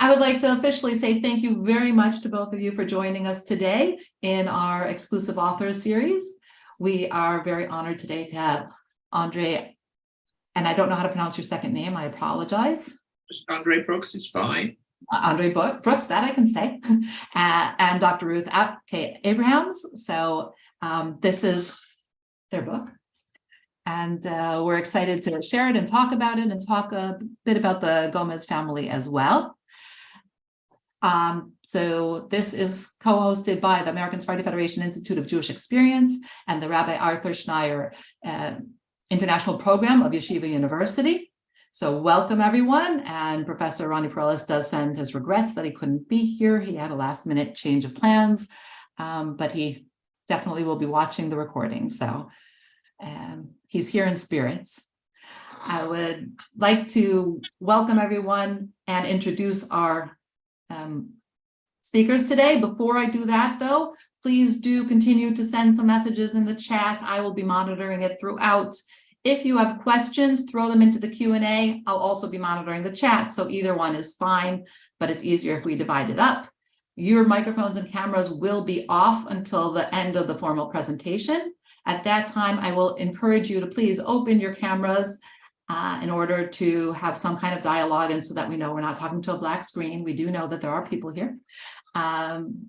I would like to officially say thank you very much to both of you for joining us today in our exclusive authors series. We are very honored today to have Andrée, and I don't know how to pronounce your second name, I apologize. Andrée Brooks is fine. Andrée Brooks, that I can say, and Dr. Ruth Abrahams. So this is their book. And we're excited to share it and talk about it and talk a bit about the Gomez family as well. So this is co-hosted by the American Sephardic Federation Institute of Jewish Experience and the Rabbi Arthur Schneier International Program of Yeshiva University. So welcome everyone, and Professor Ronnie Perellis does send his regrets that he couldn't be here. He had a last minute change of plans, but he definitely will be watching the recording. So he's here in spirits. I would like to welcome everyone and introduce our speakers today. Before I do that though, please do continue to send some messages in the chat. I will be monitoring it throughout. If you have questions, throw them into the Q&A. I'll also be monitoring the chat, so either one is fine, but it's easier if we divide it up. Your microphones and cameras will be off until the end of the formal presentation. At that time, I will encourage you to please open your cameras in order to have some kind of dialogue, and so that we know we're not talking to a black screen. We do know that there are people here.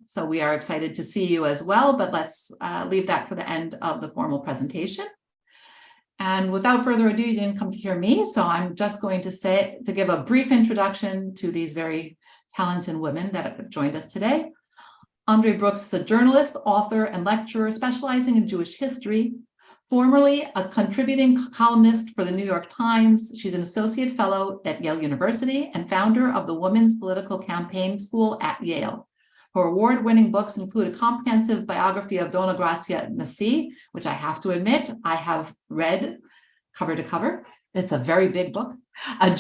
So we are excited to see you as well, but let's leave that for the end of the formal presentation. And without further ado, you didn't come to hear me, so I'm just going to give a brief introduction to these very talented women that have joined us today. Andrée Brooks is a journalist, author, and lecturer specializing in Jewish history. Formerly a contributing columnist for the New York Times, she's an associate fellow at Yale University and founder of the Women's Political Campaign School at Yale. Her award-winning books include a comprehensive biography of Dona Gracia Nasi, which I have to admit I have read cover to cover. It's a very big book. And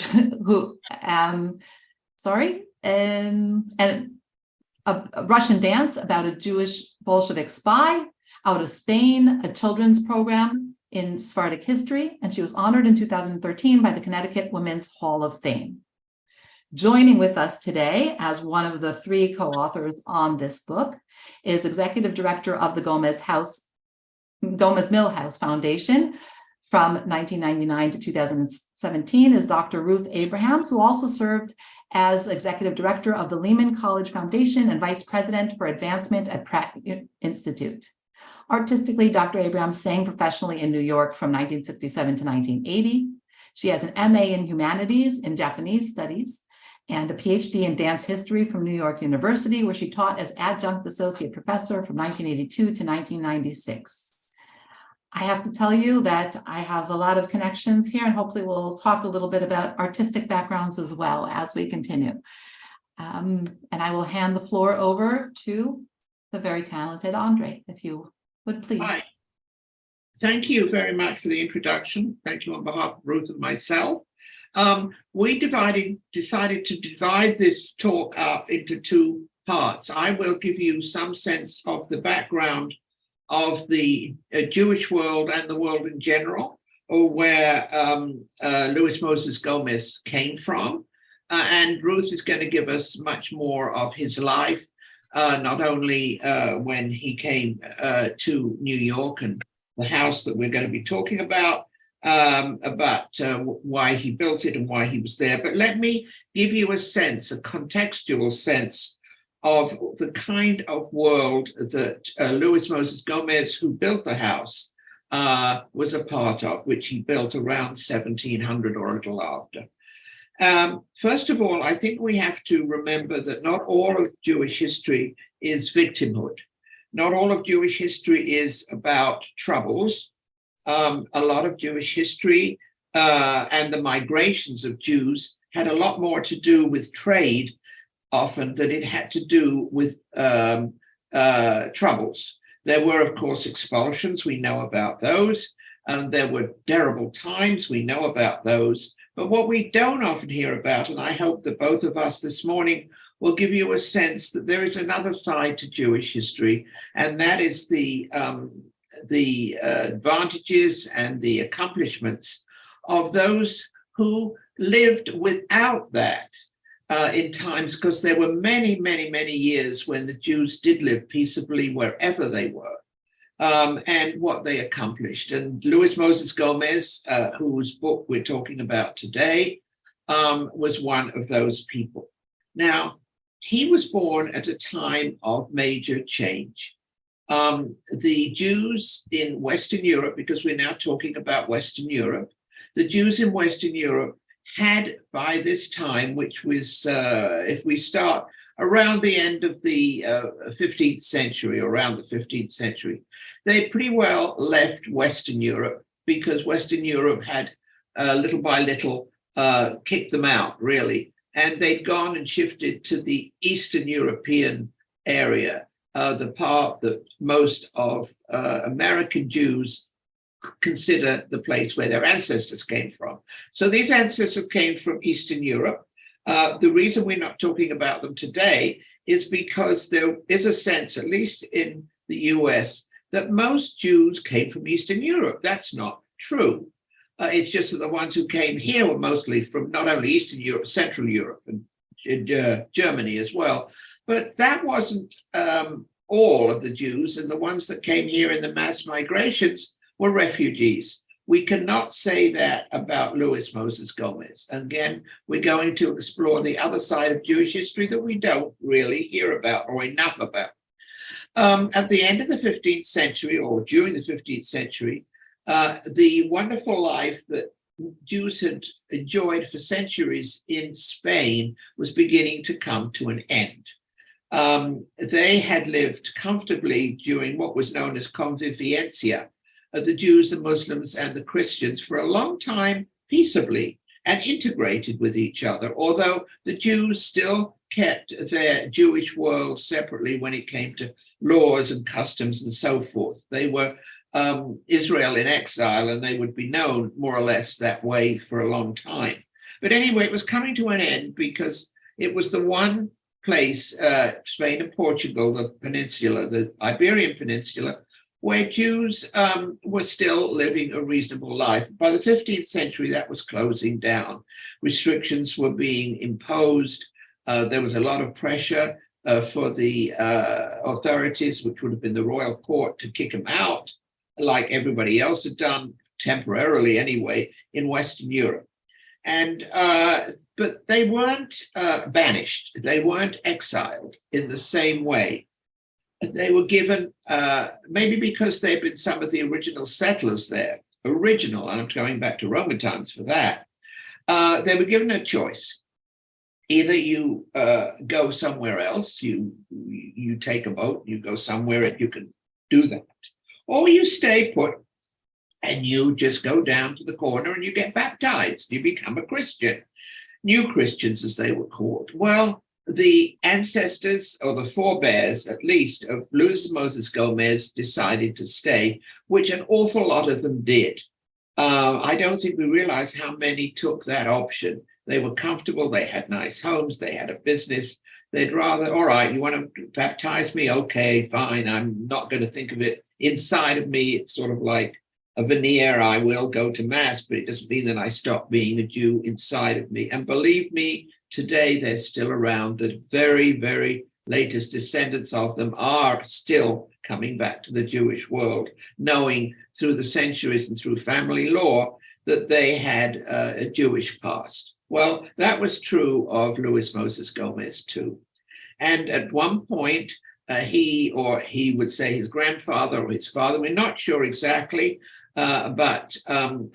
a Russian dance about a Jewish Bolshevik spy, Out of Spain, a children's program in Sephardic history, and she was honored in 2013 by the Connecticut Women's Hall of Fame. Joining with us today as one of the three co-authors on this book is Executive Director of the Gomez Millhouse Foundation from 1999 to 2017 is Dr. Ruth Abrahams, who also served as Executive Director of the Lehman College Foundation and Vice President for Advancement at Pratt Institute. Artistically, Dr. Abrahams sang professionally in New York from 1967 to 1980. She has an MA in Humanities in Japanese Studies and a PhD in Dance History from New York University, where she taught as Adjunct Associate Professor from 1982 to 1996. I have to tell you that I have a lot of connections here, and hopefully we'll talk a little bit about artistic backgrounds as well as we continue. And I will hand the floor over to the very talented Andrée, if you would please. Hi. Thank you very much for the introduction. Thank you on behalf of Ruth and myself. We decided to divide this talk up into two parts. I will give you some sense of the background of the Jewish world and the world in general, or where Luis Moses Gomez came from. And Ruth is going to give us much more of his life, not only when he came to New York and the house that we're going to be talking about why he built it and why he was there. But let me give you a sense, a contextual sense of the kind of world that Luis Moses Gomez, who built the house, was a part of, which he built around 1700 or a little after. First of all, I think we have to remember that not all of Jewish history is victimhood. Not all of Jewish history is about troubles. A lot of Jewish history and the migrations of Jews had a lot more to do with trade often than it had to do with troubles. There were, of course, expulsions. We know about those. There were terrible times. We know about those. But what we don't often hear about, and I hope that both of us this morning will give you a sense that there is another side to Jewish history, and that is the advantages and the accomplishments of those who lived without that in times, because there were many, many, many years when the Jews did live peaceably wherever they were, and what they accomplished. And Luis Moses Gomez, whose book we're talking about today, was one of those people. Now, he was born at a time of major change. The Jews in Western Europe, because we're now talking about Western Europe, the Jews in Western Europe had by this time, which was, if we start around the end of the 15th century, around the 15th century, they pretty well left Western Europe, because Western Europe had little by little kicked them out, really. And they'd gone and shifted to the Eastern European area, the part that most of American Jews consider the place where their ancestors came from. So these ancestors came from Eastern Europe. The reason we're not talking about them today is because there is a sense, at least in the US, that most Jews came from Eastern Europe. That's not true. It's just that the ones who came here were mostly from not only Eastern Europe, Central Europe, and Germany as well. But that wasn't all of the Jews, and the ones that came here in the mass migrations were refugees. We cannot say that about Luis Moses Gomez. Again, we're going to explore the other side of Jewish history that we don't really hear about or enough about. At the end of the 15th century, or during the 15th century, the wonderful life that Jews had enjoyed for centuries in Spain was beginning to come to an end. They had lived comfortably during what was known as convivencia, the Jews, the Muslims, and the Christians for a long time peaceably and integrated with each other, although the Jews still kept their Jewish world separately when it came to laws and customs and so forth. They were Israel in exile, and they would be known more or less that way for a long time. But anyway, it was coming to an end because it was the one place, Spain and Portugal, the peninsula, the Iberian Peninsula, where Jews were still living a reasonable life. By the 15th century, that was closing down. Restrictions were being imposed. There was a lot of pressure for the authorities, which would have been the royal court, to kick them out, like everybody else had done, temporarily anyway, in Western Europe. And but they weren't banished. They weren't exiled in the same way. They were given, maybe because they'd been some of the original settlers there, and I'm going back to Roman times for that, they were given a choice. Either you go somewhere else, you take a boat, you go somewhere and you can do that, or you stay put and you just go down to the corner and you get baptized, you become a Christian. New Christians, as they were called. Well, the ancestors, or the forebears at least, of Luis Moses Gomez decided to stay, which an awful lot of them did. I don't think we realize how many took that option. They were comfortable, they had nice homes, they had a business. They'd rather, all right, you want to baptize me? Okay, fine. I'm not going to think of it inside of me. It's sort of like a veneer. I will go to mass, but it doesn't mean that I stop being a Jew inside of me. And believe me, today they're still around. The very, very latest descendants of them are still coming back to the Jewish world, knowing through the centuries and through family law that they had a Jewish past. Well, that was true of Luis Moses Gomez too. And at one point, he would say his grandfather or his father, we're not sure exactly, but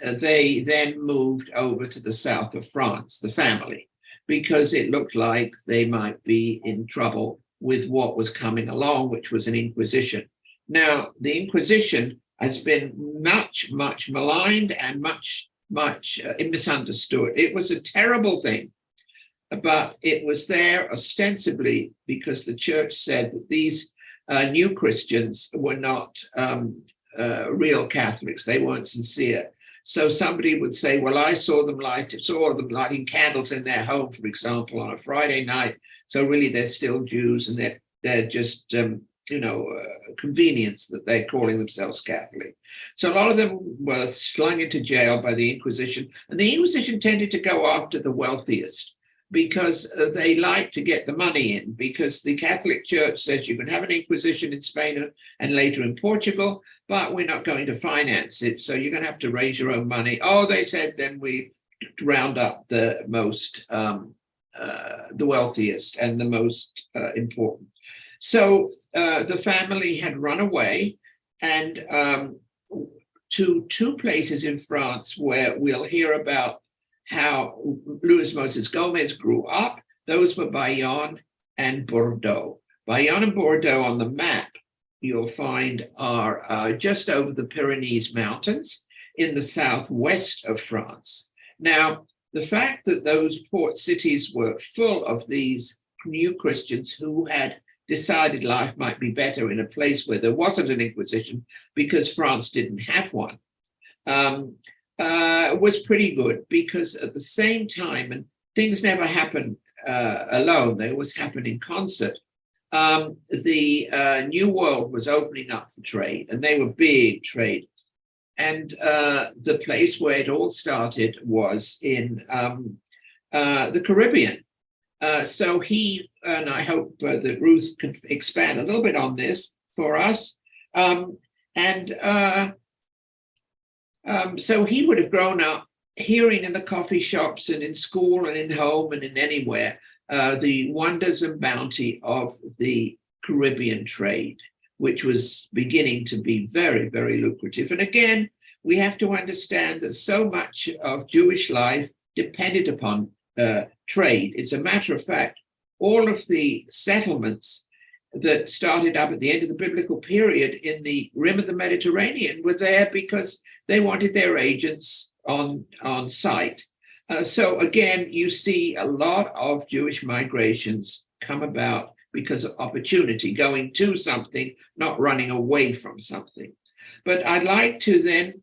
they then moved over to the south of France, the family, because it looked like they might be in trouble with what was coming along, which was an Inquisition. Now, the Inquisition has been much, much maligned and much misunderstood. It was a terrible thing, but it was there ostensibly because the church said that these new Christians were not real Catholics. They weren't sincere. So somebody would say, well, I saw them lighting candles in their home, for example, on a Friday night. So really they're still Jews, and they're just, convenience that they're calling themselves Catholic. So a lot of them were slung into jail by the Inquisition, and the Inquisition tended to go after the wealthiest, because they like to get the money in, because the Catholic Church says you can have an Inquisition in Spain and later in Portugal, but we're not going to finance it. So you're going to have to raise your own money. Oh, they said, then we round up the most, the wealthiest and the most important. So the family had run away and to two places in France where we'll hear about how Luis Moses Gomez grew up. Those were Bayonne and Bordeaux. Bayonne and Bordeaux on the map you'll find are just over the Pyrenees Mountains in the southwest of France. Now, the fact that those port cities were full of these new Christians who had decided life might be better in a place where there wasn't an Inquisition because France didn't have one, was pretty good, because at the same time, and things never happen alone, they always happen in concert, the New World was opening up for trade, and they were big traders. And the place where it all started was in the Caribbean. So he, and I hope that Ruth can expand a little bit on this for us. So he would have grown up hearing in the coffee shops and in school and in home and in anywhere the wonders and bounty of the Caribbean trade, which was beginning to be very, very lucrative. And again, we have to understand that so much of Jewish life depended upon trade. It's a matter of fact, all of the settlements that started up at the end of the biblical period in the rim of the Mediterranean were there because they wanted their agents on site. So again, you see a lot of Jewish migrations come about because of opportunity, going to something, not running away from something. But I'd like to then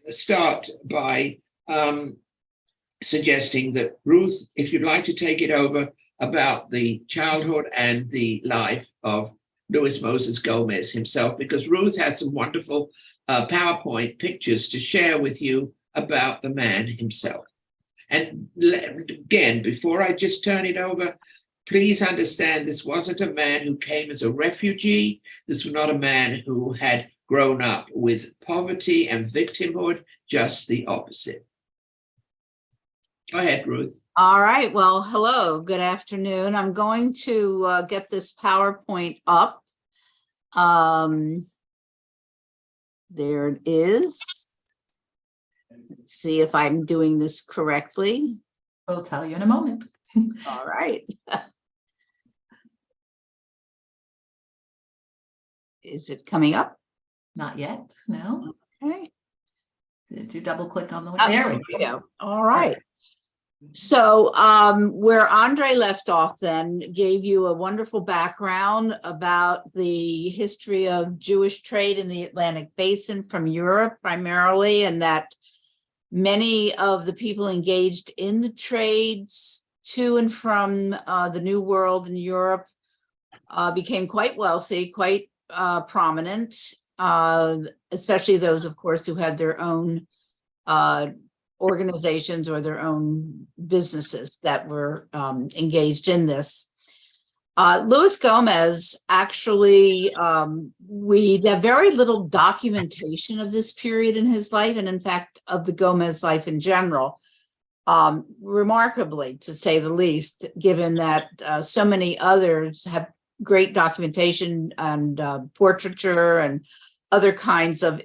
start by suggesting that Ruth, if you'd like to take it over about the childhood and the life of Luis Moses Gomez himself, because Ruth had some wonderful PowerPoint pictures to share with you about the man himself. And again, before I just turn it over, please understand this wasn't a man who came as a refugee. This was not a man who had grown up with poverty and victimhood, just the opposite. Go ahead, Ruth. All right. Well, hello. Good afternoon. I'm going to get this PowerPoint up. There it is. Let's see if I'm doing this correctly. We'll tell you in a moment. All right. Is it coming up? Not yet, no. Okay. Did you double click on the one? Oh, There we go. All right. So where Andrée left off then gave you a wonderful background about the history of Jewish trade in the Atlantic Basin from Europe primarily, and that many of the people engaged in the trades to and from the New World in Europe became quite wealthy, quite prominent, especially those, of course, who had their own organizations or their own businesses that were engaged in this. Luis Gomez, actually, we have very little documentation of this period in his life, and in fact, of the Gomez life in general, remarkably, to say the least, given that so many others have great documentation and portraiture and other kinds of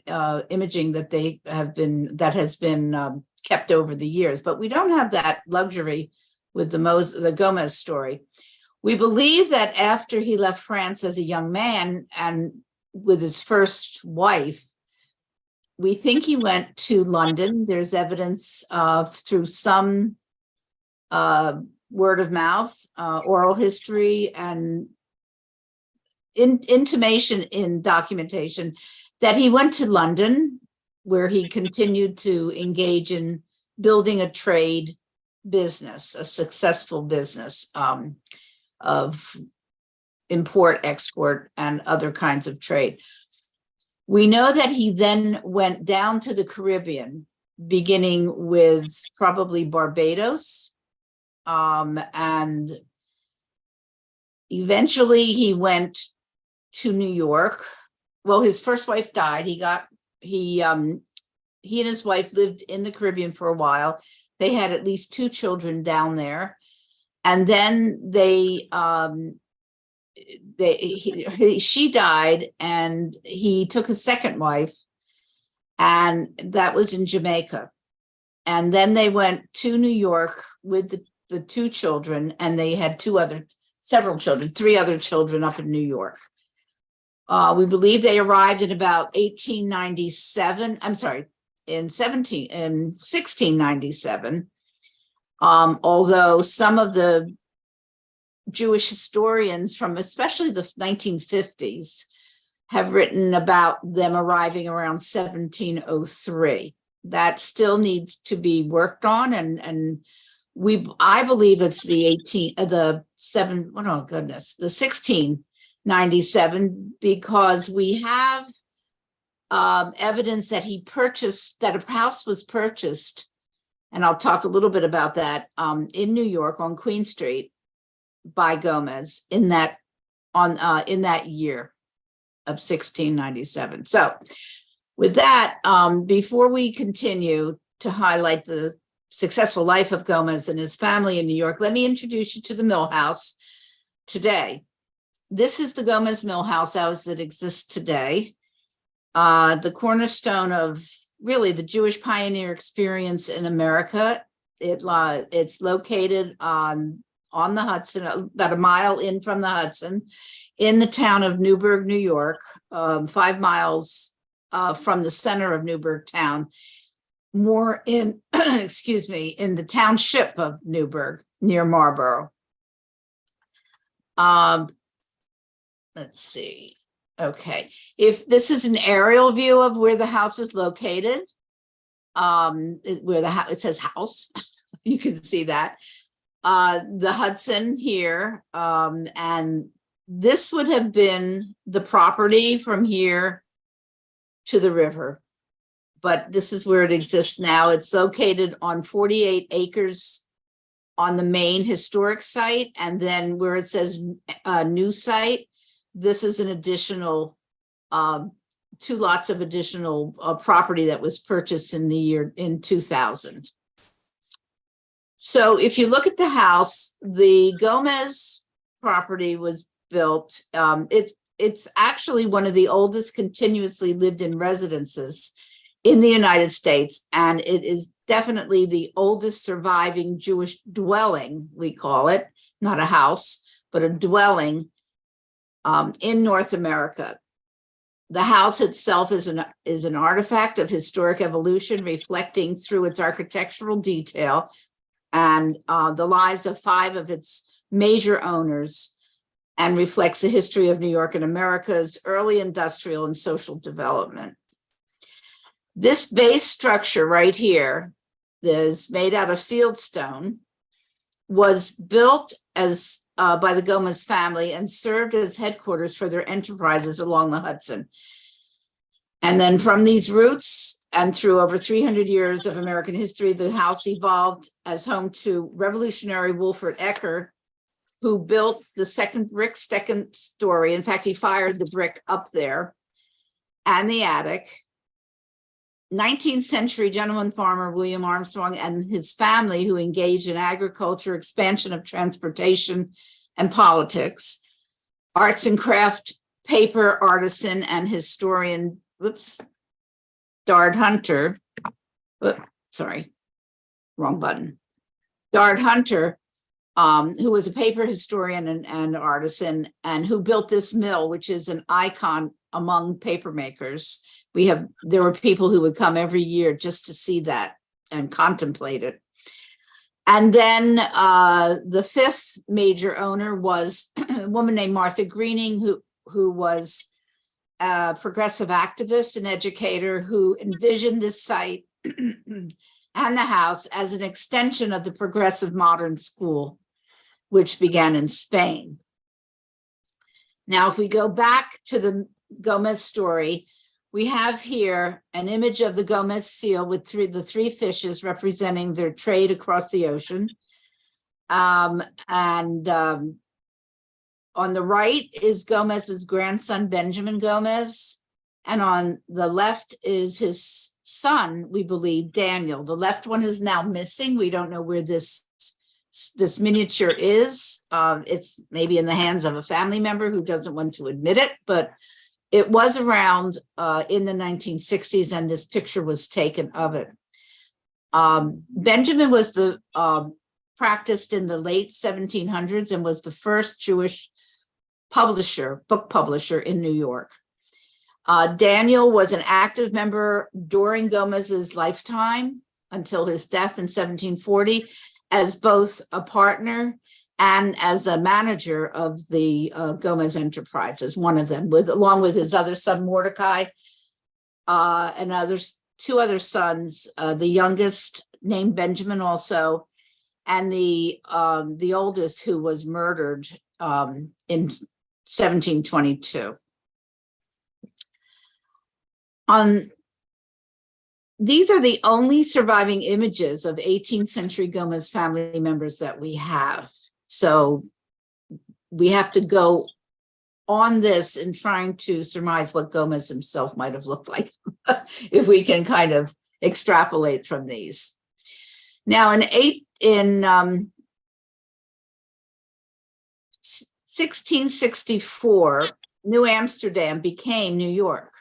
imaging that has been kept over the years. But we don't have that luxury with the Gomez story. We believe that after he left France as a young man and with his first wife, we think he went to London. There's evidence through some word of mouth, oral history, and intimation in documentation that he went to London, where he continued to engage in building a trade business, a successful business of import, export, and other kinds of trade. We know that he then went down to the Caribbean, beginning with probably Barbados, and eventually he went to New York. Well, his first wife died. He and his wife lived in the Caribbean for a while. They had at least 2 children down there. And then she died, and he took a second wife, and that was in Jamaica. And then they went to New York with the 2 children, and they had 3 other children up in New York. We believe they arrived in about 1897. I'm sorry, in 1697. Although some of the Jewish historians from especially the 1950s have written about them arriving around 1703. That still needs to be worked on, and I believe it's the 1697, because we have evidence that that a house was purchased, and I'll talk a little bit about that, in New York on Queen Street by Gomez in that year of 1697. So with that, before we continue to highlight the successful life of Gomez and his family in New York, let me introduce you to the Mill House today. This is the Gomez Mill House as it exists today, the cornerstone of really the Jewish pioneer experience in America. It's located on the Hudson, about a mile in from the Hudson, in the town of Newburgh, New York, 5 miles from the center of Newburgh town, more in, excuse me, in the township of Newburgh, near Marlborough. Let's see. Okay, if this is an aerial view of where the house is located, it says house, you can see that. The Hudson here, and this would have been the property from here to the river, but this is where it exists now. It's located on 48 acres on the main historic site, and then where it says new site, this is an additional 2 lots of additional property that was purchased in 2000. So if you look at the house, the Gomez property was built. It's actually one of the oldest continuously lived in residences in the United States, and it is definitely the oldest surviving Jewish dwelling, we call it, not a house, but a dwelling in North America. The house itself is an artifact of historic evolution, reflecting through its architectural detail and the lives of 5 of its major owners, and reflects the history of New York and America's early industrial and social development. This base structure right here is made out of fieldstone, was built as by the Gomez family and served as headquarters for their enterprises along the Hudson. And then from these roots and through over 300 years of American history, the house evolved as home to revolutionary Wolfert Ecker, who built the second story. In fact, he fired the brick up there, and the attic. 19th century gentleman farmer William Armstrong and his family, who engaged in agriculture, expansion of transportation and politics. Arts and craft paper artisan and historian, Dard Hunter, sorry, wrong button. Dard Hunter, who was a paper historian and artisan, and who built this mill, which is an icon among paper makers. There were people who would come every year just to see that and contemplate it. And then the 5th major owner was a woman named Martha Greening, who was a progressive activist and educator who envisioned this site and the house as an extension of the progressive modern school, which began in Spain. Now, if we go back to the Gomez story, we have here an image of the Gomez seal with the 3 fishes representing their trade across the ocean. On the right is Gomez's grandson, Benjamin Gomez. And on the left is his son, we believe, Daniel. The left one is now missing. We don't know where this miniature is. It's maybe in the hands of a family member who doesn't want to admit it, but it was around in the 1960s, and this picture was taken of it. Benjamin was practiced in the late 1700s and was the first Jewish book publisher in New York. Daniel was an active member during Gomez's lifetime until his death in 1740 as both a partner and as a manager of the Gomez enterprises, one of them, along with his other son, Mordecai, and two other sons, the youngest named Benjamin also, and the oldest, who was murdered in 1722. These are the only surviving images of 18th century Gomez family members that we have. So we have to go on this in trying to surmise what Gomez himself might have looked like, if we can kind of extrapolate from these. Now, in 1664, New Amsterdam became New York.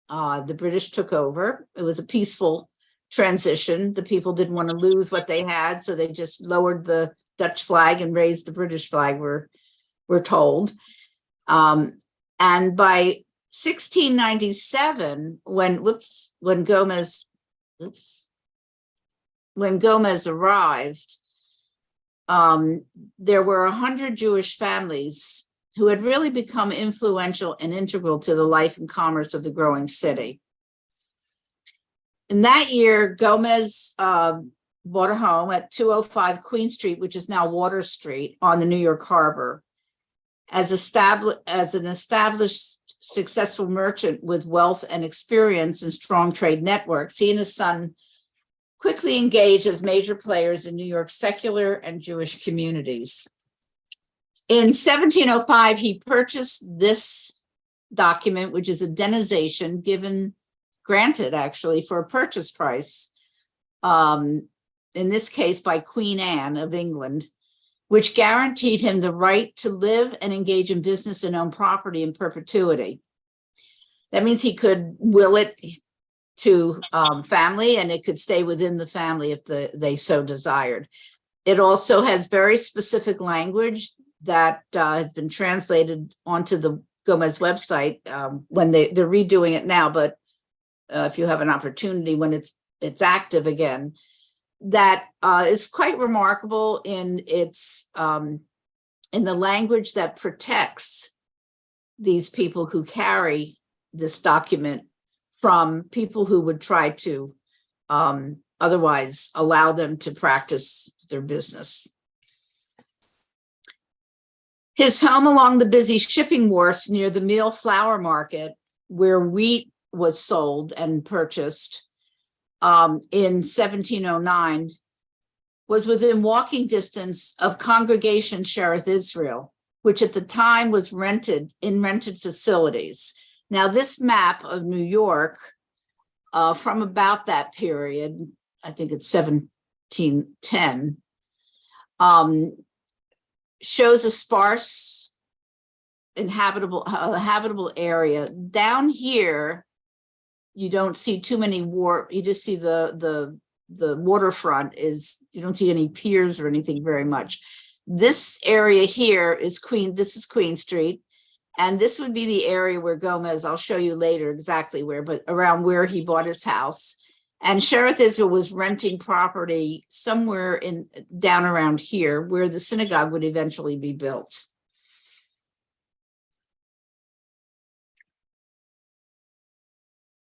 The British took over. It was a peaceful transition. The people didn't want to lose what they had, so they just lowered the Dutch flag and raised the British flag, we're told. And by 1697, when Gomez arrived, there were 100 Jewish families who had really become influential and integral to the life and commerce of the growing city. In that year, Gomez bought a home at 205 Queen Street, which is now Water Street, on the New York Harbor. As an established, successful merchant with wealth and experience and strong trade networks, he and his son quickly engaged as major players in New York's secular and Jewish communities. In 1705, he purchased this document, which is a denization granted actually for a purchase price, in this case by Queen Anne of England, which guaranteed him the right to live and engage in business and own property in perpetuity. That means he could will it to family, and it could stay within the family if they so desired. It also has very specific language that has been translated onto the Gomez website when they're redoing it now, but if you have an opportunity when it's active again, that is quite remarkable in its in the language that protects these people who carry this document from people who would try to otherwise allow them to practice their business. His home along the busy shipping wharfs near the Meal Flour Market, where wheat was sold and purchased in 1709, was within walking distance of Congregation Shereth Israel, which at the time was rented facilities. Now, this map of New York from about that period, I think it's 1710, shows a sparse habitable area. Down here, you don't see too many you just see the waterfront you don't see any piers or anything very much. This area here is this is Queen Street, and this would be the area where Gomez, I'll show you later exactly where, but around where he bought his house. And Shereth Israel was renting property somewhere down around here where the synagogue would eventually be built.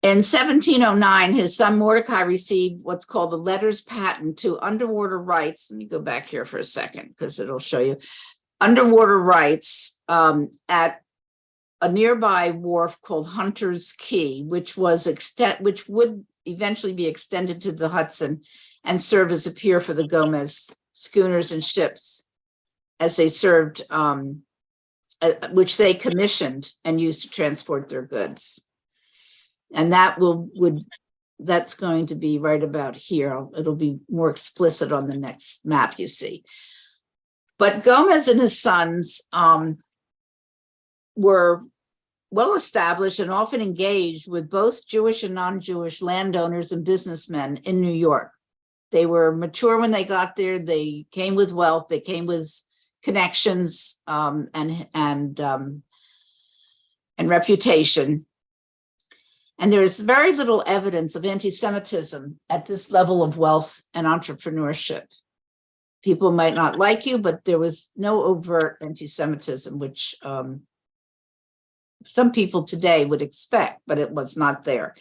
In 1709, his son Mordecai received what's called a letters patent to underwater rights. Let me go back here for a second because it'll show you. Underwater rights at a nearby wharf called Hunter's Key, which would eventually be extended to the Hudson and serve as a pier for the Gomez schooners and ships as they served, which they commissioned and used to transport their goods. And that that's going to be right about here. It'll be more explicit on the next map you see. But Gomez and his sons were well established and often engaged with both Jewish and non-Jewish landowners and businessmen in New York. They were mature when they got there. They came with wealth. They came with connections and reputation. And there is very little evidence of anti-Semitism at this level of wealth and entrepreneurship. People might not like you, but there was no overt anti-Semitism, which some people today would expect, but it was not there.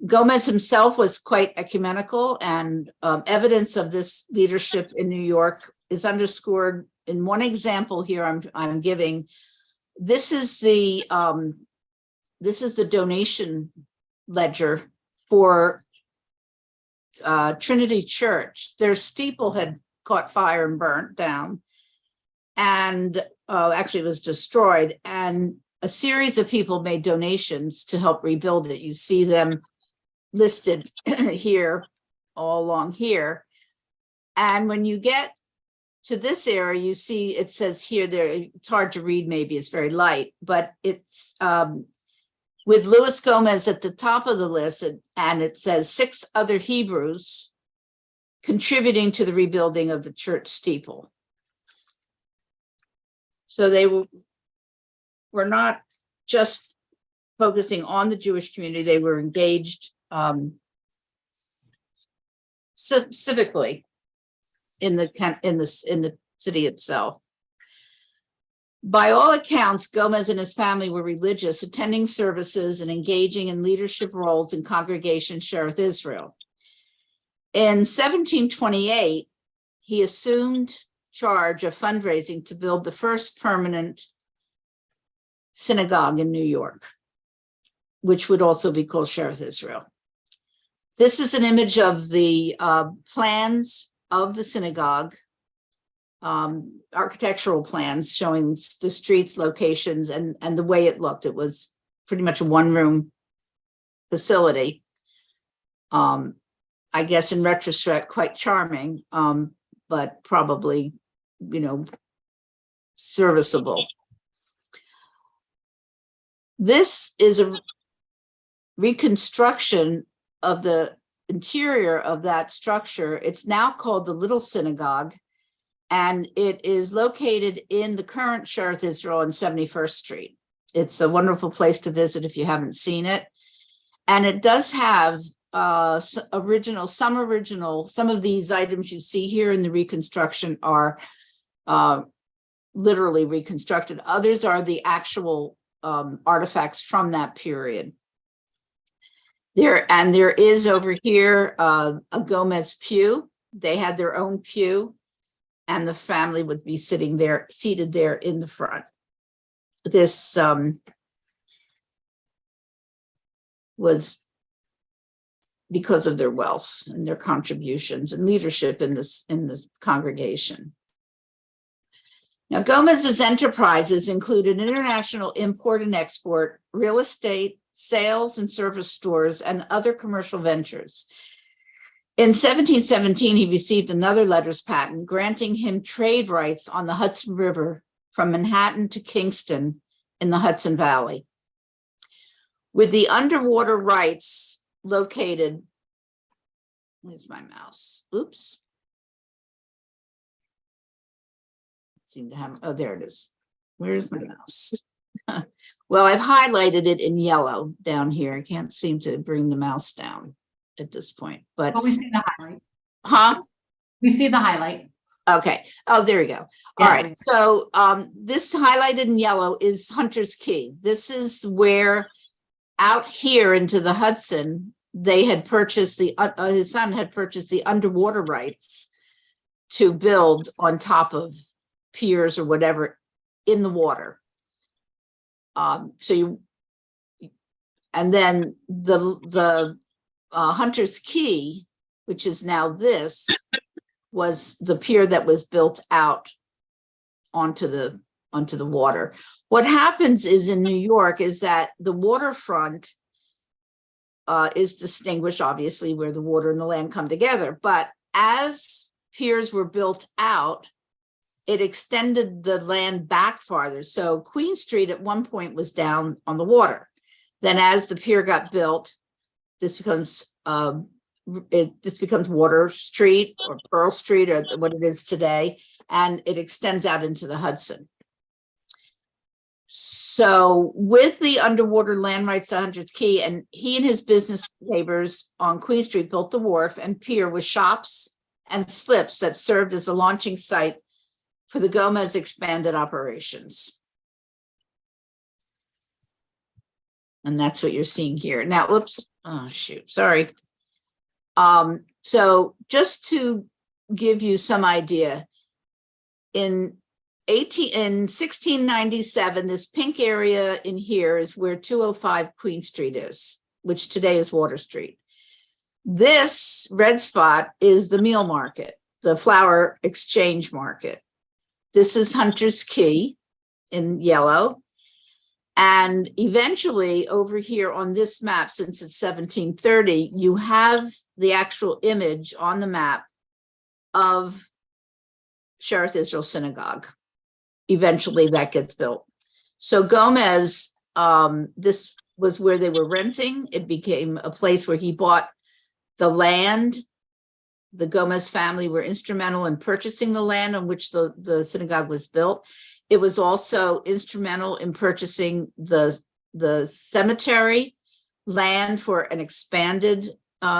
Gomez himself was quite ecumenical, and evidence of this leadership in New York is underscored in one example here I'm giving. This is the donation ledger for Trinity Church. Their steeple had caught fire and burnt down, and actually it was destroyed, and a series of people made donations to help rebuild it. You see them listed here, all along here. And when you get to this area, you see it says here, there, it's hard to read, maybe it's very light, but it's with Louis Gomez at the top of the list, and it says 6 other Hebrews contributing to the rebuilding of the church steeple. So they were not just focusing on the Jewish community, they were engaged civically in the city itself. By all accounts, Gomez and his family were religious, attending services and engaging in leadership roles in Congregation Shearith Israel. In 1728, he assumed charge of fundraising to build the first permanent synagogue in New York, which would also be called Shearith Israel. This is an image of the plans of the synagogue, architectural plans showing the streets, locations, and the way it looked. It was pretty much a one-room facility. I guess in retrospect, quite charming, but probably, serviceable. This is a reconstruction of the interior of that structure. It's now called the Little Synagogue, and it is located in the current Shearith Israel on 71st Street. It's a wonderful place to visit if you haven't seen it. And it does have some of these items you see here in the reconstruction are literally reconstructed. Others are the actual artifacts from that period. There is over here a Gomez pew. They had their own pew, and the family would be seated there in the front. This was because of their wealth and their contributions and leadership in the congregation. Now, Gomez's enterprises included international import and export, real estate, sales and service stores, and other commercial ventures. In 1717, he received another letters patent granting him trade rights on the Hudson River from Manhattan to Kingston in the Hudson Valley. With the underwater rights located, where's my mouse? Oops. Seem to have, oh, there it is. Where's my mouse? Well, I've highlighted it in yellow down here. I can't seem to bring the mouse down at this point, but we see the highlight. Huh? We see the highlight. Okay. Oh, there we go. All right. So this highlighted in yellow is Hunter's Key. This is where out here into the Hudson, they had purchased his son had purchased the underwater rights to build on top of piers or whatever in the water. And then the Hunter's Key, which is now this, was the pier that was built out onto the water. What happens is in New York is that the waterfront is distinguished, obviously, where the water and the land come together. But as piers were built out, it extended the land back farther. So Queen Street at one point was down on the water. Then as the pier got built, this becomes Water Street or Pearl Street or what it is today, and it extends out into the Hudson. So with the underwater land rights to Hundreds Key, and he and his business neighbors on Queen Street built the wharf and pier with shops and slips that served as a launching site for the Gomez expanded operations. And that's what you're seeing here. Now, whoops, oh shoot, sorry. So just to give you some idea, in 1697, this pink area in here is where 205 Queen Street is, which today is Water Street. This red spot is the meal market, the flour exchange market. This is Hunter's Key in yellow. And eventually over here on this map, since it's 1730, you have the actual image on the map of Shereth Israel Synagogue. Eventually that gets built. So Gomez, this was where they were renting. It became a place where he bought the land. The Gomez family were instrumental in purchasing the land on which the synagogue was built. It was also instrumental in purchasing the cemetery land for an expanded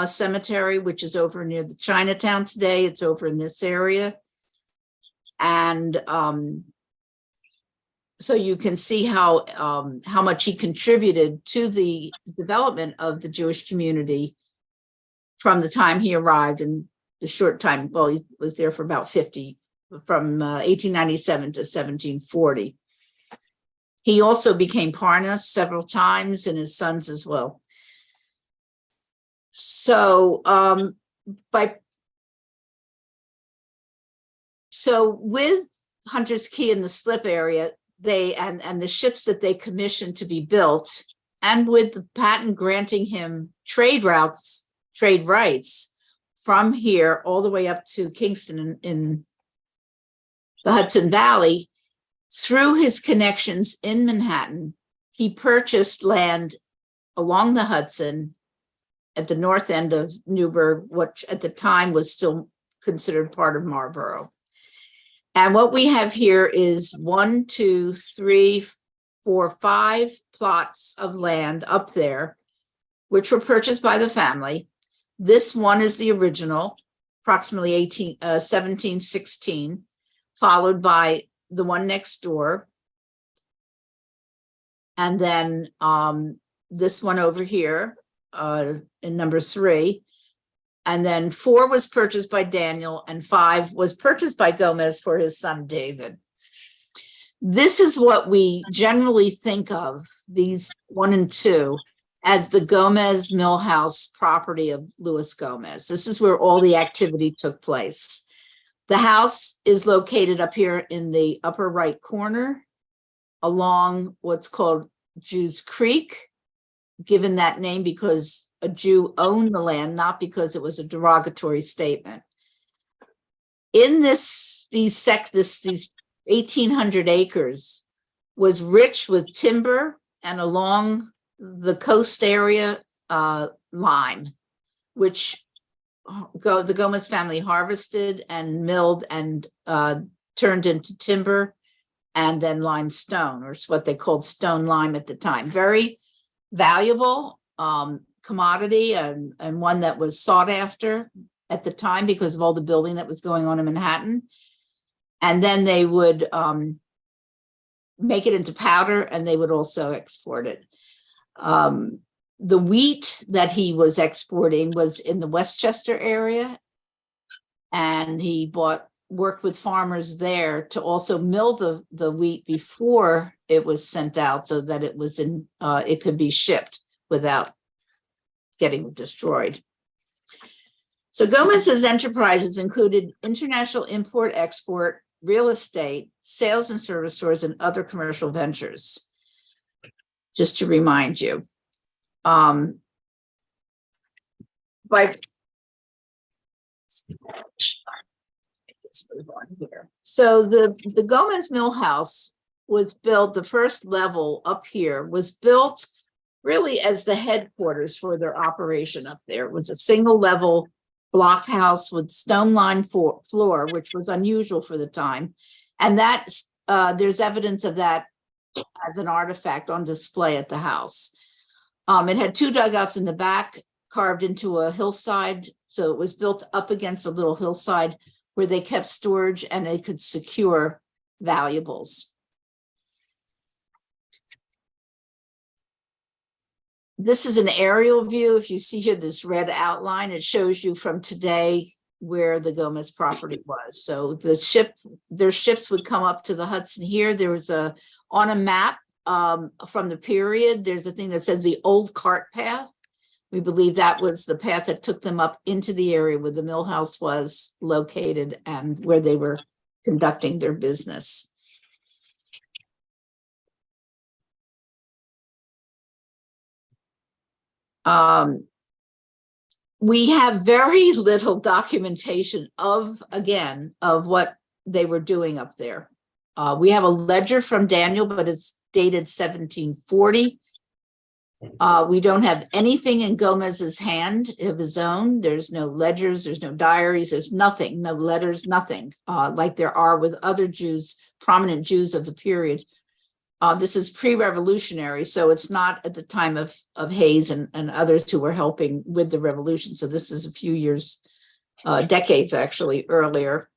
cemetery, which is over near the Chinatown today. It's over in this area. And so you can see how much he contributed to the development of the Jewish community from the time he arrived in the short time. Well, he was there for about 50, from 1897 to 1740. He also became Parnas several times, and his sons as well. So with Hunter's Key in the slip area, they and the ships that they commissioned to be built, and with the patent granting him trade rights from here all the way up to Kingston in the Hudson Valley, through his connections in Manhattan, he purchased land along the Hudson at the north end of Newburgh, which at the time was still considered part of Marlborough. And what we have here is 1, 2, 3, 4, 5 plots of land up there, which were purchased by the family. This one is the original, approximately 1716, followed by the one next door. And then this one over here in number 3. And then 4 was purchased by Daniel, and 5 was purchased by Gomez for his son David. This is what we generally think of, these 1 and 2, as the Gomez Millhouse property of Louis Gomez. This is where all the activity took place. The house is located up here in the upper right corner along what's called Jews Creek, given that name because a Jew owned the land, not because it was a derogatory statement. In these 1,800 acres was rich with timber, and along the coast area, lime, which the Gomez family harvested and milled and turned into timber, and then limestone, or it's what they called stone lime at the time. Very valuable commodity, and one that was sought after at the time because of all the building that was going on in Manhattan. And then they would make it into powder, and they would also export it. The wheat that he was exporting was in the Westchester area, and he worked with farmers there to also mill the wheat before it was sent out, so that it was it could be shipped without getting destroyed. So Gomez's enterprises included international import-export, real estate, sales and service stores, and other commercial ventures. Just to remind you. So the Gomez Mill House was built, the first level up here was built really as the headquarters for their operation up there. It was a single level block house with stone lined floor, which was unusual for the time. And that there's evidence of that as an artifact on display at the house. It had 2 dugouts in the back carved into a hillside. So it was built up against a little hillside where they kept storage and they could secure valuables. This is an aerial view. If you see here this red outline, it shows you from today where the Gomez property was. So their ships would come up to the Hudson here. There was on a map from the period, there's a thing that says the old cart path. We believe that was the path that took them up into the area where the mill house was located and where they were conducting their business. We have very little documentation of what they were doing up there. We have a ledger from Daniel, but it's dated 1740. We don't have anything in Gomez's hand of his own. There's no ledgers, there's no diaries, there's nothing, no letters, nothing, like there are with other Jews, prominent Jews of the period. This is pre-revolutionary, so it's not at the time of Hayes and others who were helping with the revolution. So this is a few years, decades actually earlier.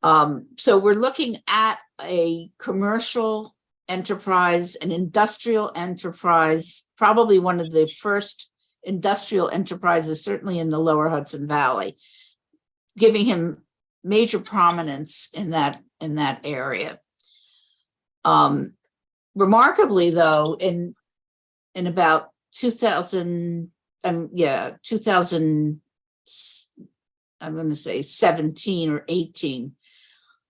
So we're looking at a commercial enterprise, an industrial enterprise, probably one of the first industrial enterprises, certainly in the lower Hudson Valley, giving him major prominence in that area. Remarkably, though, in about 2000, I'm going to say 17 or 18,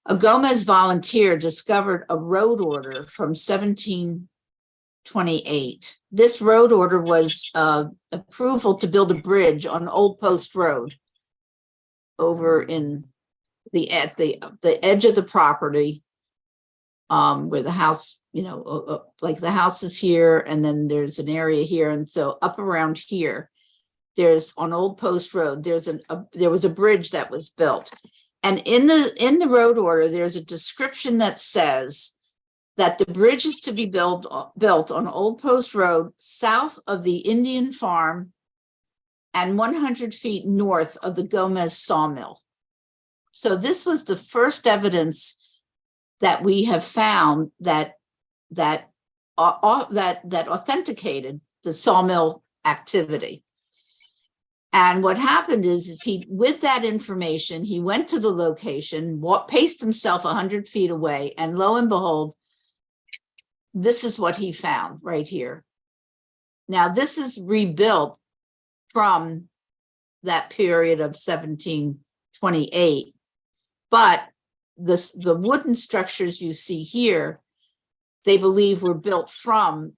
a Gomez volunteer discovered a road order from 1728. This road order was approval to build a bridge on Old Post Road over in at the edge of the property, where the house, like the house is here, and then there's an area here, and so up around here, there's on Old Post Road, there was a bridge that was built. And in the road order, there's a description that says that the bridge is to be built on Old Post Road south of the Indian Farm and 100 feet north of the Gomez sawmill. So this was the first evidence that we have found that authenticated the sawmill activity. And what happened is he, with that information, he went to the location, paced himself 100 feet away, and lo and behold, this is what he found right here. Now, this is rebuilt from that period of 1728, but the wooden structures you see here, they believe were built from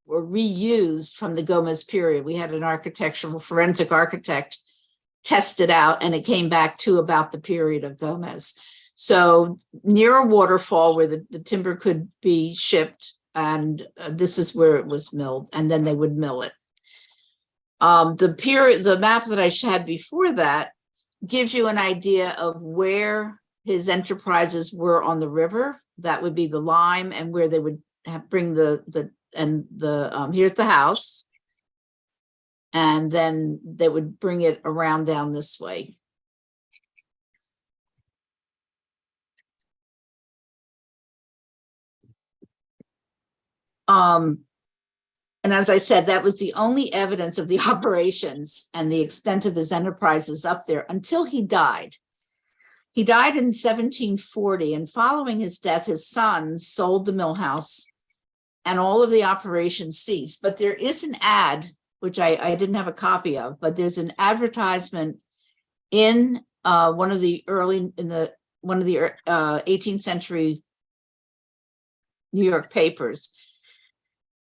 or reused from the Gomez period. We had an architectural forensic architect test it out, and it came back to about the period of Gomez. So near a waterfall where the timber could be shipped, and this is where it was milled, and then they would mill it. The map that I had before that gives you an idea of where his enterprises were on the river. That would be the Lime, and where they would bring here's the house, and then they would bring it around down this way. And as I said, that was the only evidence of the operations and the extent of his enterprises up there until he died. He died in 1740, and following his death, his sons sold the mill house and all of the operations ceased. But there is an ad, which I didn't have a copy of, but there's an advertisement in one of the 18th century New York papers,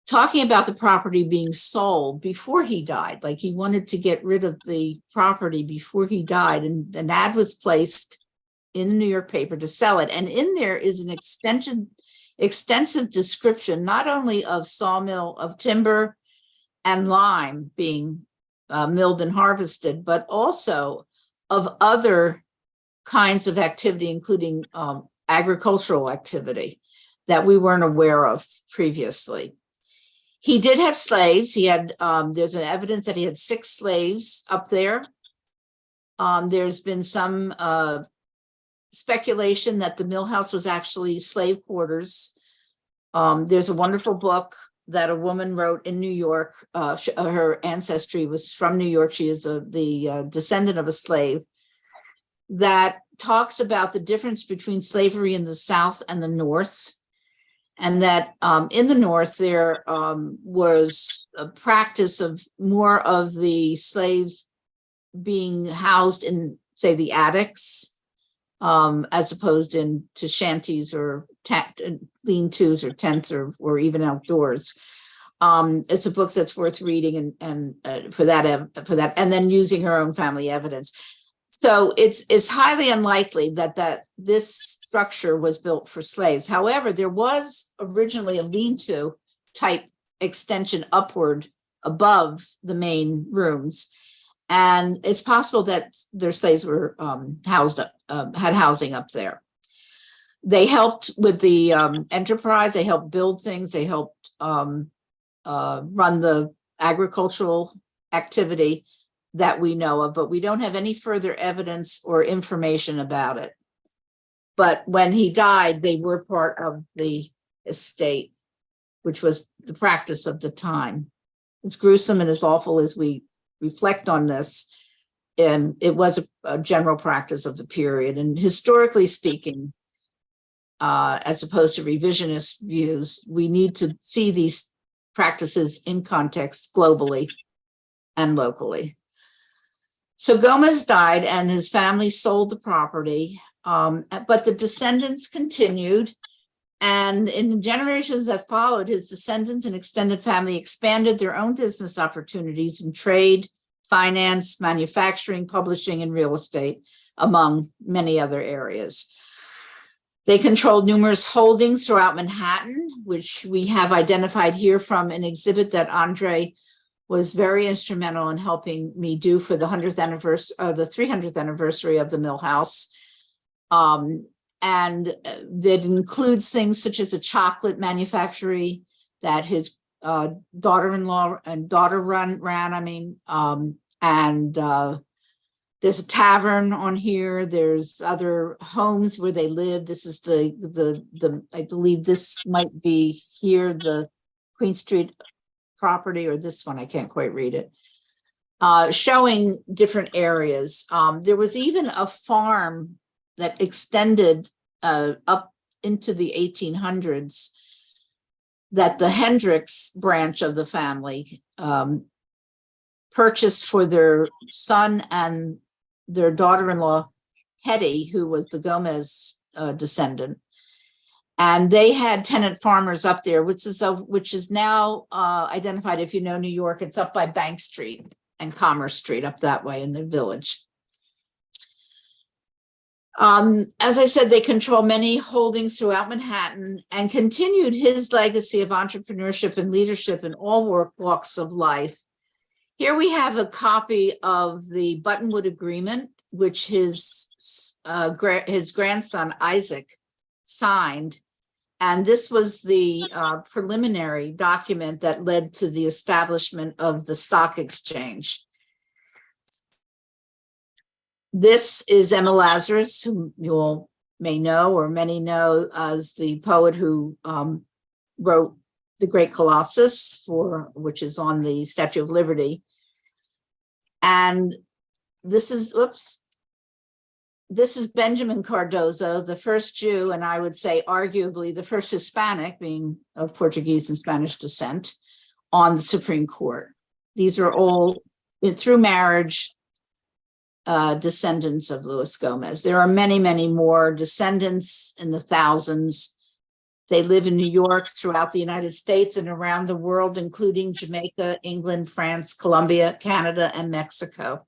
talking about the property being sold before he died. Like he wanted to get rid of the property before he died, and an ad was placed in the New York paper to sell it. And in there is an extensive description, not only of sawmill, of timber and lime being milled and harvested, but also of other kinds of activity, including agricultural activity that we weren't aware of previously. He did have slaves. He had, there's an evidence that he had 6 slaves up there. There's been some speculation that the mill house was actually slave quarters. There's a wonderful book that a woman wrote in New York. Her ancestry was from New York. She is the descendant of a slave, that talks about the difference between slavery in the South and the North. And that in the North, there was a practice of more of the slaves being housed in, say, the attics, as opposed to shanties or lean-tos or tents or even outdoors. It's a book that's worth reading and for that, and then using her own family evidence. So it's highly unlikely that this structure was built for slaves. However, there was originally a lean-to type extension upward above the main rooms. And it's possible that their slaves were had housing up there. They helped with the enterprise. They helped build things. They helped run the agricultural activity that we know of, but we don't have any further evidence or information about it. But when he died, they were part of the estate, which was the practice of the time. It's gruesome and as awful as we reflect on this, and it was a general practice of the period. And historically speaking, as opposed to revisionist views, we need to see these practices in context globally and locally. So Gomez died and his family sold the property, but the descendants continued. And in the generations that followed, his descendants and extended family expanded their own business opportunities in trade, finance, manufacturing, publishing, and real estate, among many other areas. They controlled numerous holdings throughout Manhattan, which we have identified here from an exhibit that Andrée was very instrumental in helping me do for the 100th anniversary, the 300th anniversary of the Mill House. And that includes things such as a chocolate manufactory that his daughter-in-law and daughter ran. There's a tavern on here. There's other homes where they live. This is the I believe this might be here, the Queen Street property, or this one, I can't quite read it, showing different areas. There was even a farm that extended up into the 1800s that the Hendricks branch of the family purchased for their son and their daughter-in-law, Hetty, who was the Gomez descendant. And they had tenant farmers up there, which is now identified, if you know New York, it's up by Bank Street and Commerce Street up that way in the village. As I said, they control many holdings throughout Manhattan and continued his legacy of entrepreneurship and leadership in all walks of life. Here we have a copy of the Buttonwood Agreement, which his grandson Isaac signed. And this was the preliminary document that led to the establishment of the stock exchange. This is Emma Lazarus, who you all may know, or many know, as the poet who wrote The Great Colossus, which is on the Statue of Liberty. And this is Benjamin Cardozo, the first Jew, and I would say arguably the first Hispanic, being of Portuguese and Spanish descent, on the Supreme Court. Through marriage, descendants of Luis Gomez. There are many, many more descendants in the thousands. They live in New York, throughout the United States, and around the world, including Jamaica, England, France, Colombia, Canada, and Mexico.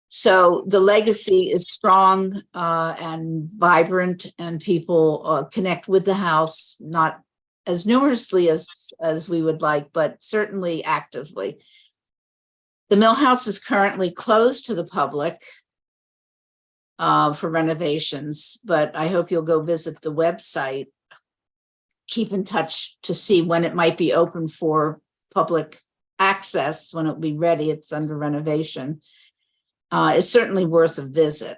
So the legacy is strong and vibrant, and people connect with the house, not as numerously as we would like, but certainly actively. The mill house is currently closed to the public for renovations, but I hope you'll go visit the website. Keep in touch to see when it might be open for public access, when it'll be ready. It's under renovation. It's certainly worth a visit.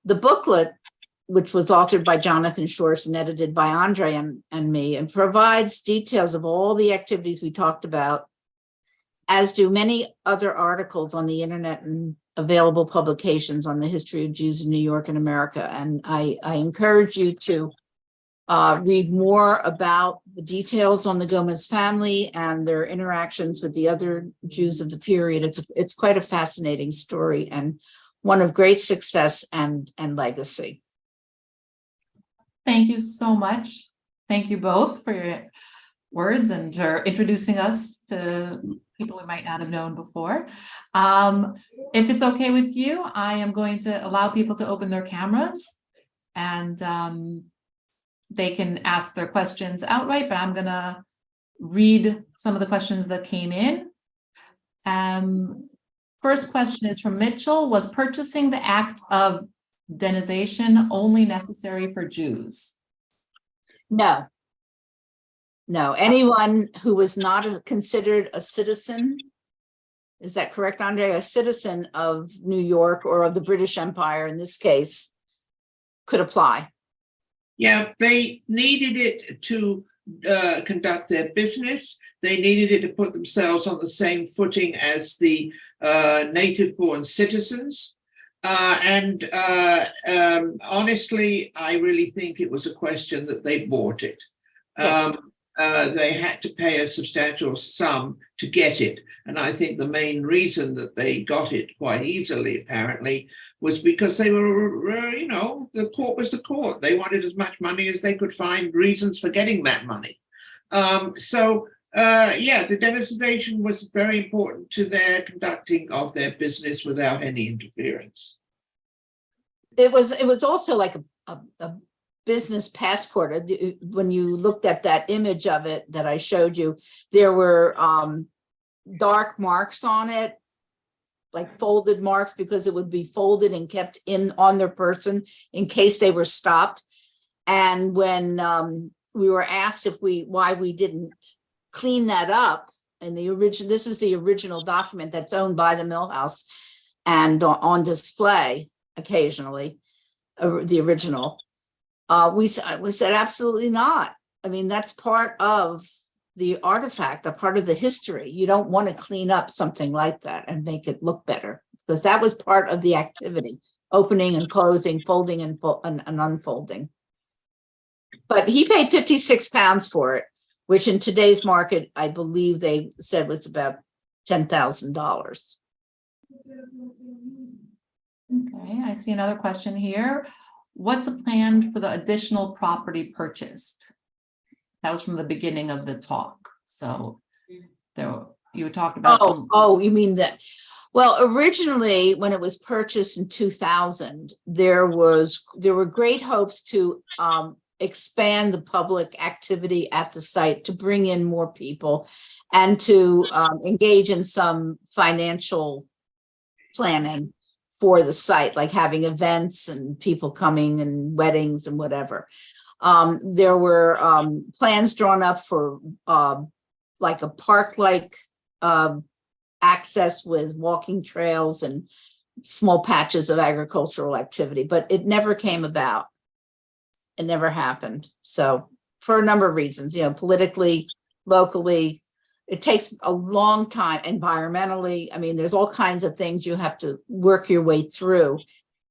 The booklet, which was authored by Jonathan Schwartz and edited by Andrée and me, and provides details of all the activities we talked about, as do many other articles on the internet and available publications on the history of Jews in New York and America. And I encourage you to read more about the details on the Gomez family and their interactions with the other Jews of the period. It's quite a fascinating story and one of great success and legacy. Thank you so much. Thank you both for your words and for introducing us to people we might not have known before. If it's okay with you, I am going to allow people to open their cameras and they can ask their questions outright, but I'm gonna read some of the questions that came in. First question is from Mitchell. Was purchasing the act of denization only necessary for Jews? No. No, anyone who was not considered a citizen, is that correct, Andrée? A citizen of New York or of the British Empire in this case could apply. Yeah, they needed it to conduct their business. They needed it to put themselves on the same footing as the native-born citizens. Honestly, I really think it was a question that they bought it. Yes. They had to pay a substantial sum to get it. And I think the main reason that they got it quite easily, apparently, was because they were, you know, the court was the court. They wanted as much money as they could find reasons for getting that money. Yeah, the denization was very important to their conducting of their business without any interference. It was also like a business passport. When you looked at that image of it that I showed you, there were dark marks on it, like folded marks, because it would be folded and kept on their person in case they were stopped. And when we were asked why we didn't clean that up, and this is the original document that's owned by the mill house and on display occasionally, the original. We said absolutely not. I mean, that's part of the artifact, a part of the history. You don't want to clean up something like that and make it look better, because that was part of the activity, opening and closing, folding and unfolding. But he paid £56 for it, which in today's market, I believe they said was about $10,000. Okay, I see another question here. What's the plan for the additional property purchased? That was from the beginning of the talk. So there, you talked about. Oh, you mean that? Well, originally, when it was purchased in 2000, there were great hopes to expand the public activity at the site, to bring in more people and to engage in some financial planning for the site, like having events and people coming and weddings and whatever. There were plans drawn up for like a park-like access with walking trails and small patches of agricultural activity, but it never came about. It never happened. So for a number of reasons, you know, politically, locally, it takes a long time. Environmentally, I mean, there's all kinds of things you have to work your way through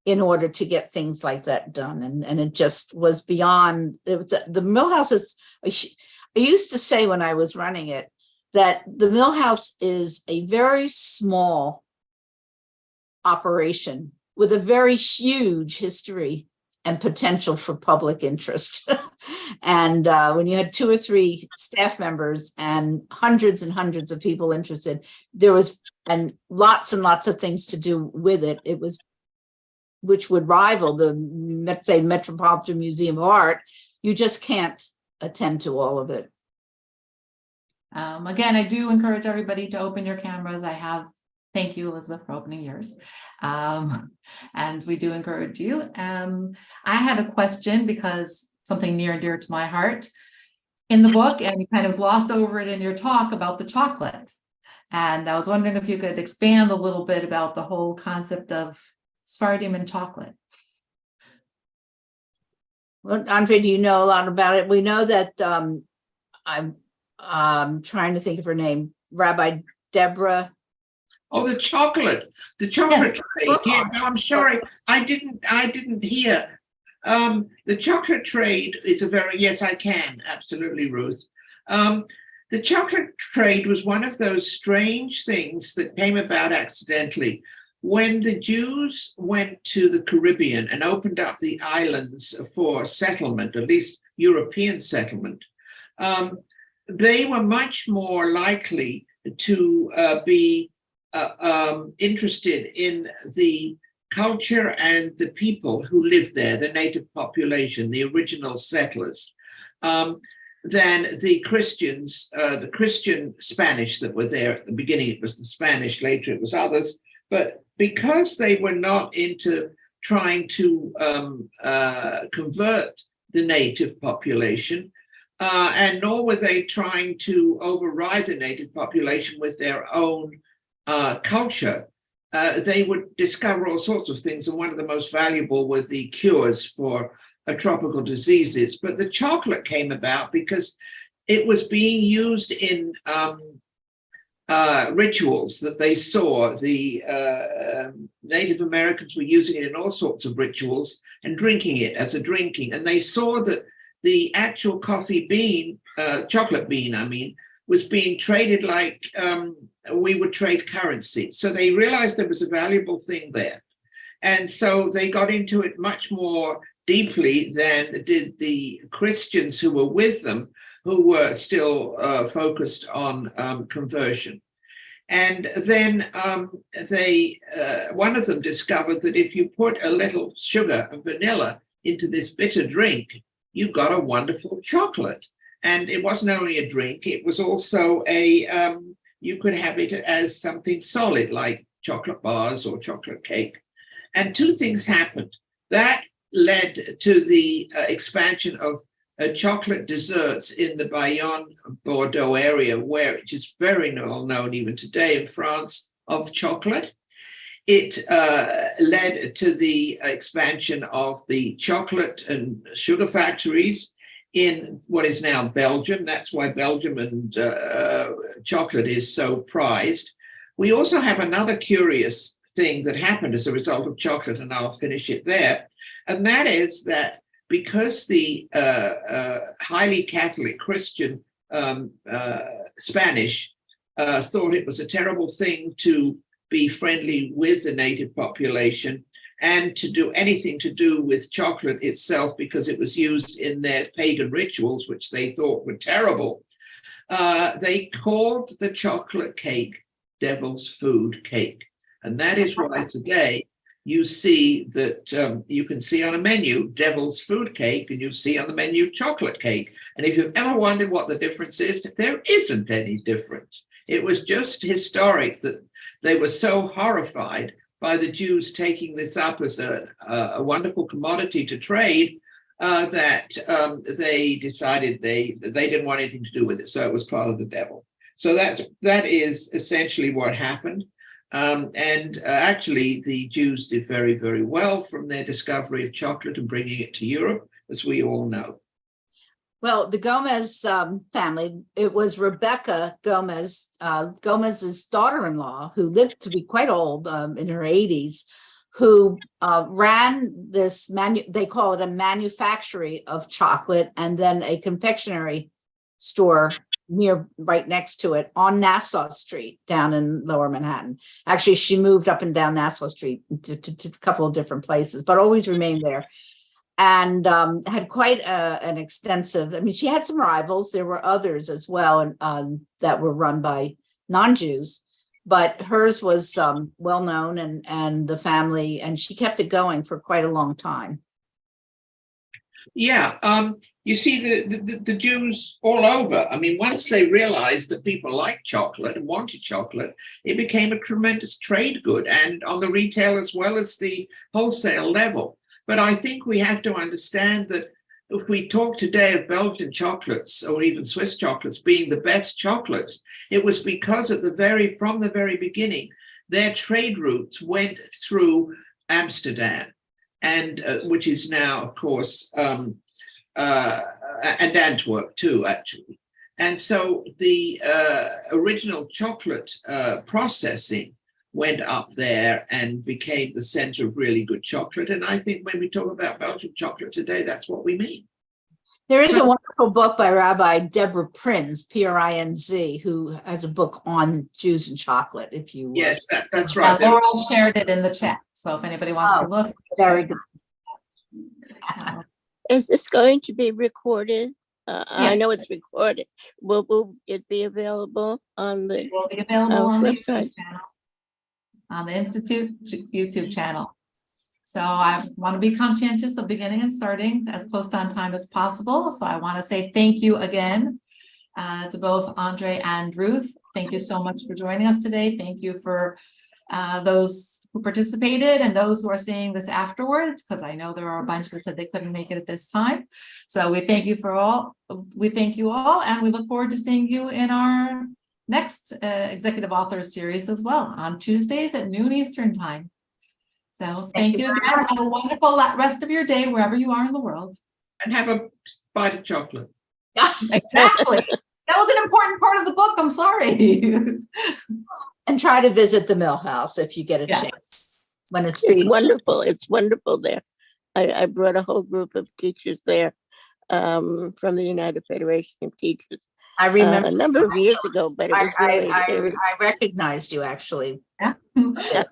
in order to get things like that done. And it just was beyond, it was, the mill house is, I used to say when I was running it, that the mill house is a very small operation with a very huge history and potential for public interest. And when you had 2 or 3 staff members and hundreds of people interested, there was and lots of things to do with it. It was, which would rival the, let's say, Metropolitan Museum of Art. You just can't attend to all of it. Again, I do encourage everybody to open your cameras. Thank you, Elizabeth, for opening yours. And we do encourage you. I had a question because something near and dear to my heart in the book, and you kind of glossed over it in your talk about the chocolate. And I was wondering if you could expand a little bit about the whole concept of Sephardim and chocolate. Well, Andrée, do you know a lot about it? We know that I'm trying to think of her name, Rabbi Deborah. Oh, the chocolate Yes. trade. Yeah, no, I'm sorry, I didn't hear. The chocolate trade is yes, I can, absolutely, Ruth. The chocolate trade was one of those strange things that came about accidentally. When the Jews went to the Caribbean and opened up the islands for settlement, at least European settlement, they were much more likely to be interested in the culture and the people who lived there, the native population, the original settlers, than the Christians, the Christian Spanish that were there at the beginning. It was the Spanish, later it was others. But because they were not into trying to convert the native population, and nor were they trying to override the native population with their own culture, they would discover all sorts of things. And one of the most valuable were the cures for tropical diseases. But the chocolate came about because it was being used in rituals that they saw. The Native Americans were using it in all sorts of rituals and drinking it as a drinking. And they saw that the actual coffee bean, chocolate bean, I mean, was being traded like we would trade currency. So they realized there was a valuable thing there. And so they got into it much more deeply than did the Christians who were with them, who were still focused on conversion. And then one of them discovered that if you put a little sugar and vanilla into this bitter drink, you got a wonderful chocolate. And it wasn't only a drink, it was also you could have it as something solid like chocolate bars or chocolate cake. And 2 things happened. That led to the expansion of chocolate desserts in the Bayonne, Bordeaux area, which is very well known even today in France, of chocolate. It led to the expansion of the chocolate and sugar factories in what is now Belgium. That's why Belgium and chocolate is so prized. We also have another curious thing that happened as a result of chocolate, and I'll finish it there. And that is that because the highly Catholic Christian Spanish thought it was a terrible thing to be friendly with the native population and to do anything to do with chocolate itself because it was used in their pagan rituals, which they thought were terrible, they called the chocolate cake devil's food cake. And that is why today you see that you can see on a menu devil's food cake, and you see on the menu chocolate cake. And if you've ever wondered what the difference is, there isn't any difference. It was just historic that they were so horrified by the Jews taking this up as a wonderful commodity to trade that they decided they didn't want anything to do with it. So it was part of the devil. So that is essentially what happened. Actually, the Jews did very, very well from their discovery of chocolate and bringing it to Europe, as we all know. Well, the Gomez family, it was Rebecca Gomez, Gomez's daughter-in-law, who lived to be quite old, in her 80s, who ran this, they call it a manufactory of chocolate, and then a confectionery store right next to it on Nassau Street down in Lower Manhattan. Actually, she moved up and down Nassau Street to a couple of different places, but always remained there. And had quite an extensive, I mean, she had some rivals. There were others as well that were run by non-Jews, but hers was well known and the family, and she kept it going for quite a long time. Yeah, you see the Jews all over. I mean, once they realized that people liked chocolate and wanted chocolate, it became a tremendous trade good, and on the retail as well as the wholesale level. But I think we have to understand that if we talk today of Belgian chocolates or even Swiss chocolates being the best chocolates, it was because from the very beginning, their trade routes went through Amsterdam, and which is now, of course, and Antwerp too, actually. And so the original chocolate processing went up there and became the center of really good chocolate. And I think when we talk about Belgian chocolate today, that's what we mean. There is a wonderful book by Rabbi Deborah Prinz, Prinz, who has a book on Jews and chocolate, if you Yes, that's right. Laurel shared it in the chat. So if anybody wants to look. Very good. Is this going to be recorded? I Yes. know it's recorded. Will it be available on the It will be available on the website? YouTube channel, on the Institute YouTube channel. So I want to be conscientious of beginning and starting as close on time as possible. So I want to say thank you again to both Andrée and Ruth. Thank you so much for joining us today. Thank you for those who participated and those who are seeing this afterwards, because I know there are a bunch that said they couldn't make it at this time. So we thank you all, and we look forward to seeing you in our next Executive Authors Series as well on Tuesdays at noon Eastern time. So thank you again. Have a wonderful rest of your day wherever you are in the world. And have a bite of chocolate. Exactly. That was an important part of the book. I'm sorry. And try to visit the Mill House if you get a Yes. chance. When it's Wonderful. It's wonderful there. I brought a whole group of teachers there from the United Federation of Teachers. I remember A number of years ago, but it was really, I recognized you actually. Yeah. yeah.